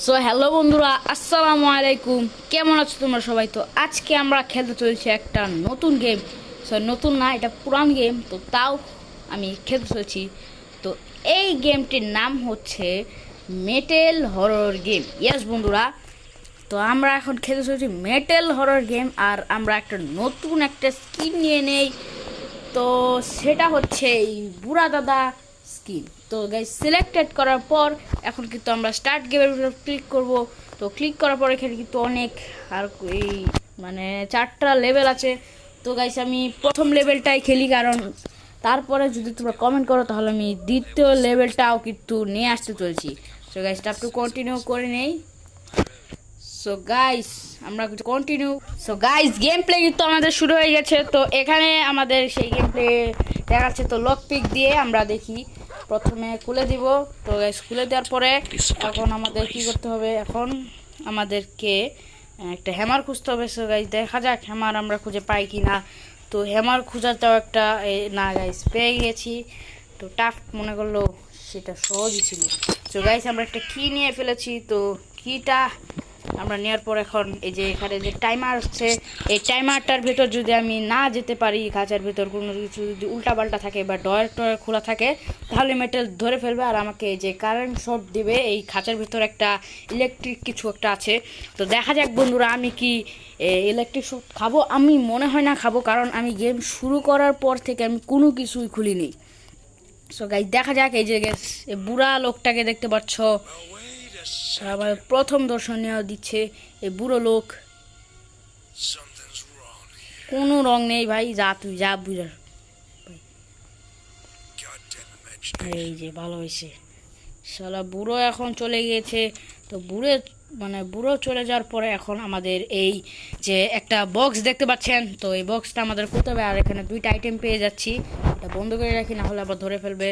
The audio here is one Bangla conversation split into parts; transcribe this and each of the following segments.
সো হ্যালো বন্ধুরা, আসসালামু আলাইকুম। কেমন আছো তোমরা সবাই? তো আজকে আমরা খেলতে চলেছি একটা নতুন গেম। সো নতুন না, এটা পুরান গেম, তো তাও আমি খেলতে চলেছি। তো এই গেমটির নাম হচ্ছে মেটেল হরর গেম। ইয়েস বন্ধুরা, তো আমরা এখন খেলতে চলেছি মেটেল হরর গেম। আর আমরা একটা নতুন একটা স্কিন নিয়ে নেই। তো সেটা হচ্ছে এই বুড়া দাদা স্কিন। তো গাইস সিলেক্টেড করার পর এখন কিন্তু আমরা স্টার্ট গেমের উপর ক্লিক করব। তো ক্লিক করার পর এখানে কিন্তু অনেক আর এই মানে 4টা লেভেল আছে। তো গাইস আমি প্রথম লেভেলটাই খেলি, কারণ তারপরে যদি তোমরা কমেন্ট করো তাহলে আমি দ্বিতীয় লেভেলটাও কিন্তু নিয়ে আসতে চলছি। তো গাইস একটু কন্টিনিউ করে নেই। সো গাইস আমরা continue. So guys game play কিন্তু আমাদের শুরু হয়ে গেছে। তো এখানে আমাদের সেই গেম প্লে দেখাচ্ছে। তো লক পিক দিয়ে আমরা দেখি, প্রথমে খুলে দিব। তো গাইস খুলে দেওয়ার পরে এখন আমাদের কি করতে হবে? এখন আমাদেরকে একটা হ্যামার খুঁজতে হবে। সো গাইস দেখা যাক হ্যামার আমরা খুঁজে পাই কি না। তো হ্যামার খোঁজাটাও একটা না গাইস পেয়ে গেছি। তো টাফ মনে করলো, সেটা সহজই ছিল। তো গাইস আমরা একটা কি নিয়ে ফেলেছি। তো কিটা আমরা নেওয়ার পর এখন এই যে এখানে যে টাইমার হচ্ছে, এই টাইমারটার ভেতর যদি আমি না যেতে পারি, খাঁচার ভেতর কোনো কিছু যদি উল্টাপাল্টা থাকে বা ডয়ার টয়ার খোলা থাকে, তাহলে মেটেল ধরে ফেলবে আর আমাকে এই যে কারেন্ট শট দিবে। এই খাঁচার ভেতর একটা ইলেকট্রিক কিছু একটা আছে। তো দেখা যাক বন্ধুরা আমি কি ইলেকট্রিক শট খাবো। আমি মনে হয় না খাবো, কারণ আমি গেম শুরু করার পর থেকে আমি কোনো কিছুই খুলিনি। সো গাইস দেখা যাক। এই যে এই বুড়া লোকটাকে দেখতে পাচ্ছ, আবার প্রথম দর্শনীয় দিচ্ছে। এই বুড়ো লোক, কোনো রং নেই ভাই, যা তুই যা বুঝা। এই যে ভালো হয়েছে, শালা বুড়ো এখন চলে গিয়েছে। তো বুড়ো চলে যাওয়ার পরে এখন আমাদের এই যে একটা বক্স দেখতে পাচ্ছেন, তো এই বক্সটা আমাদের করতে হবে। আর এখানে 2টা আইটেম পেয়ে যাচ্ছি। এটা বন্ধ করে রাখি, না হলে আবার ধরে ফেলবে।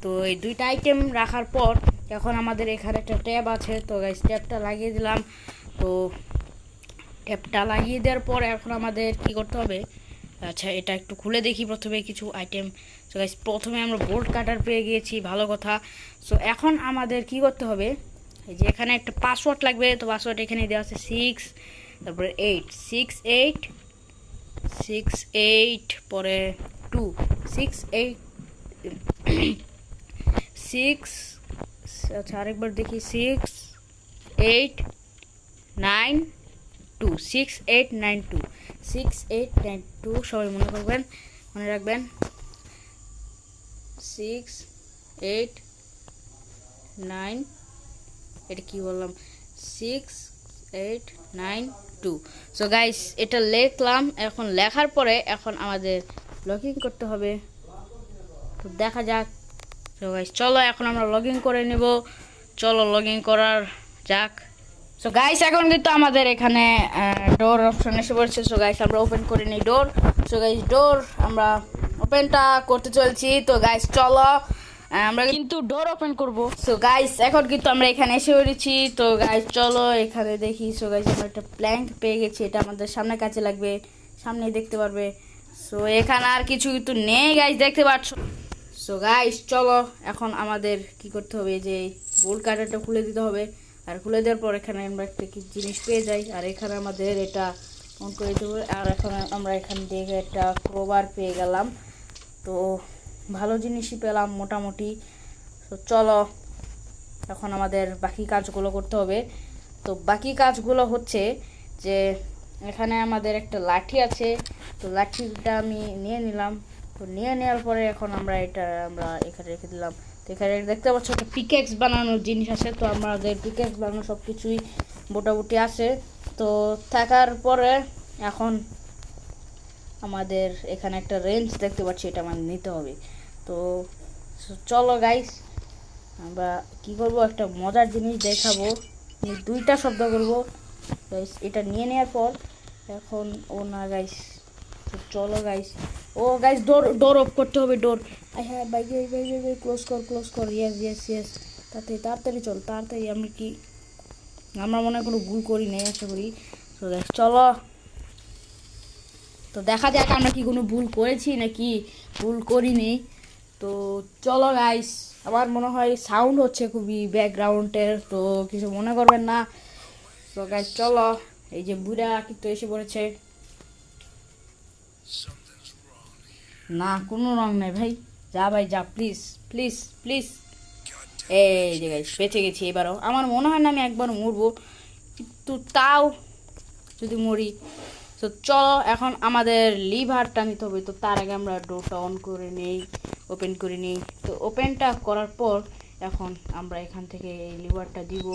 তো এই 2টা আইটেম রাখার পর এখন আমাদের এখানে একটা ট্যাব আছে। তো গাইস ট্যাবটা লাগিয়ে দিলাম। তো ট্যাবটা লাগিয়ে দেওয়ার পর এখন আমাদের কি করতে হবে? আচ্ছা এটা একটু খুলে দেখি প্রথমে কিছু আইটেম। সো গাইস প্রথমে আমরা বোল্ট কাটার পেয়ে গিয়েছি, ভালো কথা। সো এখন আমাদের কি করতে হবে? এই যে এখানে একটা পাসওয়ার্ড লাগবে। তো পাসওয়ার্ড এখানে দেওয়া আছে 6, তারপরে 8, 6 8 6 8 পরে 2, 6 8 6। আচ্ছা আরেকবার দেখি, 6 8 9 2, 6 8 9 2, 6 8 9 2। সবাই মনে রাখবেন 6 8 9, এটা কি বললাম, 6 8 9 2। সো গাইস এটা লিখলাম। এখন লেখার পরে এখন আমাদের লগ ইন করতে হবে। তো দেখা যাক। তো গাইস চলো এখন আমরা লগ ইন করে নেব। চলো লগ ইন করার যাক। সো গাইস এখন কিন্তু আমাদের এখানে ডোর অপশন এসে পড়ছে। সো গাইস আমরা ওপেন করে নিই ডোর। সো গাইস ডোর আমরা ওপেনটা করতে চলছি। তো গাইস চলো আমরা কিন্তু ডোর ওপেন করব। সো গাইস এখন কিন্তু আমরা এখানে এসে পড়েছি। তো গাইস চলো এখানে দেখি। সো গাইস আমরা একটা প্ল্যাঙ্ক পেয়ে গেছি, এটা আমাদের সামনে কাছে লাগবে, সামনেই দেখতে পারবে। সো এখানে আর কিছু কিন্তু নেই গাইস, দেখতে পাচ্ছ। সো গাইস চলো এখন আমাদের কি করতে হবে? যে বোল্ট কাটারটা খুলে দিতে হবে। আর খুলে দেওয়ার পর এখানে আমরা একটা কি জিনিস পেয়ে যাই। আর এখানে আমাদের এটা অন করে দেবো। আর এখন আমরা এখান থেকে একটা ক্রোবার পেয়ে গেলাম। তো ভালো জিনিসই পেলাম মোটামুটি। তো চলো এখন আমাদের বাকি কাজগুলো করতে হবে। তো বাকি কাজগুলো হচ্ছে যে এখানে আমাদের একটা লাঠি আছে। তো লাঠিটা আমি নিয়ে নিলাম। তো নিয়ে নেওয়ার পরে এখন আমরা এখানে রেখে দিলাম। তো এখানে দেখতে পাচ্ছ একটা পিকেক্স বানানোর জিনিস আছে। তো আমাদের পিকেক্স বানানো সব কিছুই মোটামুটি আছে। তো থাকার পরে এখন আমাদের এখানে একটা রেঞ্জ দেখতে পাচ্ছি, এটা আমাদের নিতে হবে। তো চলো গাইস আমরা কি করব, একটা মজার জিনিস দেখাবো। 2টা শব্দ করব গাইস, এটা নিয়ে নেওয়ার পর এখন ও না গাইস। তো চলো গাইস, ও গাইস ডোর অফ করতে হবে। ডোর হ্যাঁ bye bye bye bye, close কর। ইয়েস ইয়েস ইয়েস, তাড়াতাড়ি চল তাড়াতাড়ি। আমরা মনে হয় কোনো ভুল করি নাই আশা করি। তো গাইস চলো, তো দেখা যাক আমরা কি কোনো ভুল করেছি নাকি ভুল করিনি। তো চলো গাইস, আমার মনে হয় সাউন্ড হচ্ছে খুবই ব্যাকগ্রাউন্ডের, তো কিছু মনে করবেন না। তো গাইস চলো, এই যে বুড়া কিন্তু এসে পড়েছে। না কোনো রং নাই ভাই, যা ভাই যা, প্লিজ প্লিজ প্লিজ। এই যে গাইস বেঁচে গেছি এবারও। আমার মনে হয় না আমি একবার মরবো, কিন্তু তাও যদি মরি। তো চলো এখন আমাদের লিভারটা নিতে হবে। তো তার আগে আমরা ডোরটা অন করে নেই, ওপেন করে নিই। তো ওপেনটা করার পর এখন আমরা এখান থেকে এই লিভারটা দিব।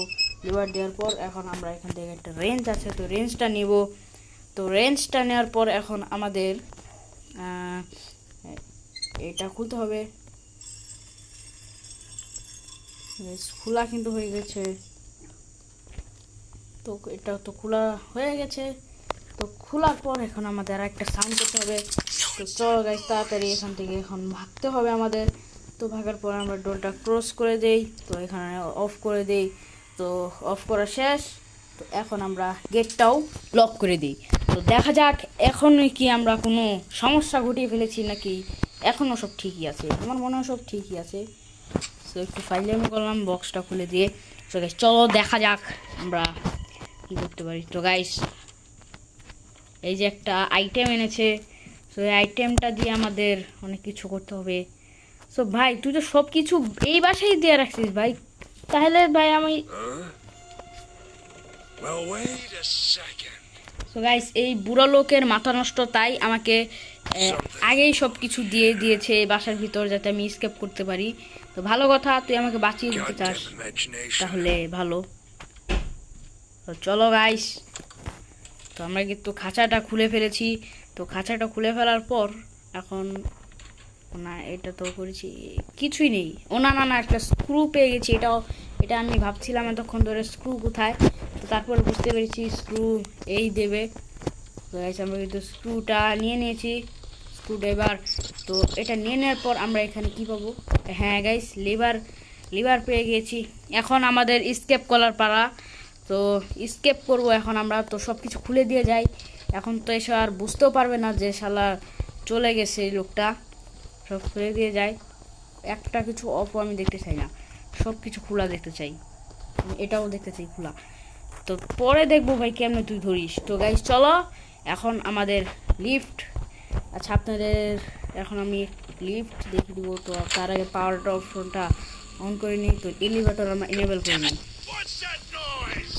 লিভার দেওয়ার পর এখন আমরা এখান থেকে একটা রেঞ্জ আছে, তো রেঞ্জটা নিব। তো রেঞ্জটা নেওয়ার পর এখন আমাদের এটা খুলতে হবে। খোলা কিন্তু হয়ে গেছে। তো এটা তো খোলা হয়ে গেছে। তো খোলার পর এখন আমাদের একটা সাউন্ড করতে হবে। তো চলো গাইস তাড়াতাড়ি এখান থেকে এখন ভাগতে হবে আমাদের। তো ভাগার পর আমরা ডোরটা ক্লোজ করে দেই। তো এখানে অফ করে দেই। তো অফ করা শেষ। তো এখন আমরা গেটটাও লক করে দিই। তো দেখা যাক এখন কি আমরা কোনো সমস্যা ঘটিয়ে ফেলেছি নাকি এখনও সব ঠিকই আছে। আমার মনে হয় সব ঠিকই আছে। তো একটু ফাইলামি করলাম বক্সটা খুলে দিয়ে। তো গাইস চলো দেখা যাক আমরা কি করতে পারি। তো গাইস এই যে একটা আইটেম এনেছে, তো এই আইটেমটা দিয়ে আমাদের অনেক কিছু করতে হবে। সো ভাই তুই তো সব কিছু এই বাসায় দিয়ে রাখছিস ভাই, তাহলে ভাই আমি সো গাইস এই বুড়ো লোকের মাথা নষ্ট, তাই আমাকে আগেই সব কিছু দিয়ে দিয়েছে এই বাসার ভিতর যাতে আমি স্কেপ করতে পারি। তো ভালো কথা, তুই আমাকে বাঁচিয়ে দিতে চাস তাহলে ভালো। তো চলো গাইস, তো আমরা কিন্তু খাঁচাটা খুলে ফেলেছি। তো খাঁচাটা খুলে ফেলার পর এখন না এটা তো করেছি কিছুই নেই। ও না না না, একটা স্ক্রু পেয়ে গেছি। এটা আমি ভাবছিলাম এতক্ষণ ধরে স্ক্রু কোথায়। তো তারপরে বুঝতে পেরেছি স্ক্রু এই দেবে। তো গাইস আমরা কিন্তু স্ক্রুটা নিয়ে নিয়েছি, স্ক্রুড্রাইভার। তো এটা নিয়ে নেওয়ার পর আমরা এখানে কি পাবো? হ্যাঁ গাইস লিভার পেয়ে গেছি। এখন আমাদের স্কেপ করার পালা। তো স্কেপ করব এখন আমরা। তো সব কিছু খুলে দিয়ে যাই। এখন তো এসে আর বুঝতেও পারবে না যে শালা চলে গেছে এই লোকটা। সব খুলে দিয়ে যায়, একটা কিছু অফ আমি দেখতে চাই না, সব কিছু খোলা দেখতে চাই। এটাও দেখতে চাই খোলা। তো পরে দেখবো ভাই কেমনে তুই ধরিস। তো গাইস চলো এখন আমাদের লিফট। আচ্ছা আপনাদের এখন আমি লিফট দেখিয়ে দিব। তো তার আগে পাওয়ার অপশনটা অন করে নিই। তো এলিভেটর আমরা এনেবল করে নিই।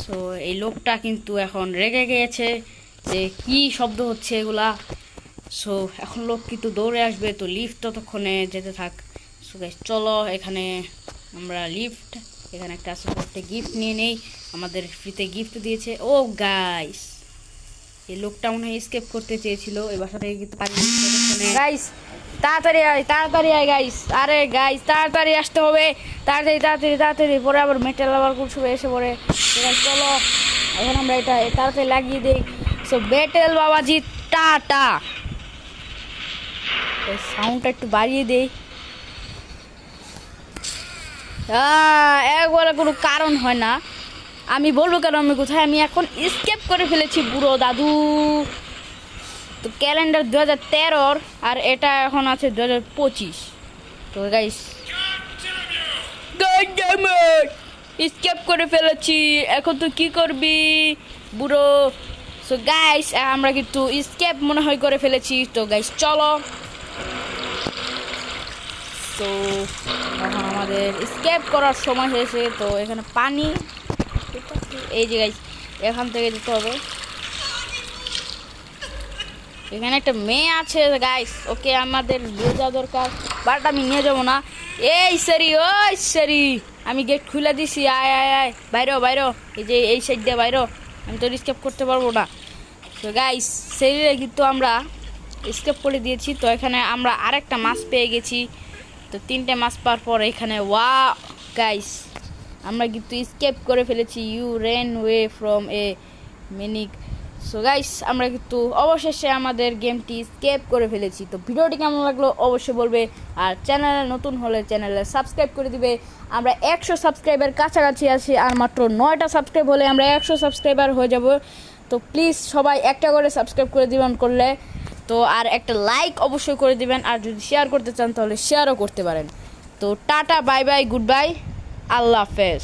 সো এই লোকটা কিন্তু এখন রেগে গিয়েছে যে কি শব্দ হচ্ছে এগুলা। সো এখন লোক কিন্তু দৌড়ে আসবে। তো লিফট ততক্ষণে যেতে থাক। সো গাইস চলো এখানে আমরা লিফট, এখানে একটা আছে, একটা গিফট নিয়ে নেই। আমাদের ফ্রিতে গিফট দিয়েছে। ও গাইস এই লোকটা মনে হয় স্কেপ করতে চেয়েছিল এই বাসা থেকে, কিন্তু গাইস তাড়াতাড়ি আয় গাইস। আরে গাইস তাড়াতাড়ি আসতে হবে, তাড়াতাড়ি তাড়াতাড়ি তাড়াতাড়ি, পরে আবার মেটাল আবার করছে এসে পড়ে। চলো এখন আমরা এটা তাড়াতাড়ি লাগিয়ে দিই। সো বেটেল বাবাজি টাটা। সাউন্ডটা একটু বাড়িয়ে দেই। একবারে কোনো কারণ হয় না, আমি বলবো কেন আমি কোথায়। আমি এখন স্কেপ করে ফেলেছি বুড়ো দাদু। তো ক্যালেন্ডার 2013 আর এটা এখন আছে 2025। তো গাইস স্কেপ করে ফেলেছি, এখন তো কি করবি বুড়ো। সো গাইস আমরা কিন্তু স্কেপ মনে হয় করে ফেলেছি। তো গাইস চলো, তো এখন আমাদের স্কেপ করার সময় হয়েছে। তো এখানে পানি, এই যে গাইস এখান থেকে যেতে হবে। এখানে একটা মেয়ে আছে গাইস, ওকে আমাদের নিয়ে যাওয়া দরকার, বাট আমি নিয়ে যাবো না। এই সারি ওই সারি, আমি গেট খুলে দিছি, আয় আয় আয় বাইরো বাইরো, এই যে এই সাইড দিয়ে বাইরো, আমি তো স্কেপ করতে পারবো না। তো গাইস সেরিরে কিন্তু আমরা স্কেপ করে দিয়েছি। তো এখানে আমরা আরেকটা মাছ পেয়ে গেছি। তো 3টে মাছ পাওয়ার পর এখানে ওয়া গাইস আমরা কিন্তু স্কেপ করে ফেলেছি। You ran away from a maniac. So guys আমরা কিন্তু অবশেষে আমাদের গেমটি স্কেপ করে ফেলেছি। তো ভিডিওটি কেমন লাগলো অবশ্যই বলবে, আর চ্যানেলে নতুন হলে চ্যানেলে সাবস্ক্রাইব করে দিবে। আমরা 100 সাবস্ক্রাইবার কাছাকাছি আছি, আর মাত্র 9টা সাবস্ক্রাইব হলে আমরা 100 সাবস্ক্রাইবার হয়ে যাব। তো প্লিজ সবাই একটা করে সাবস্ক্রাইব করে দিবেন করলে। তো আর একটা লাইক অবশ্যই করে দিবেন, আর যদি শেয়ার করতে চান তাহলে শেয়ারও করতে পারেন। তো tata, bye bye, goodbye, Allah হাফেজ।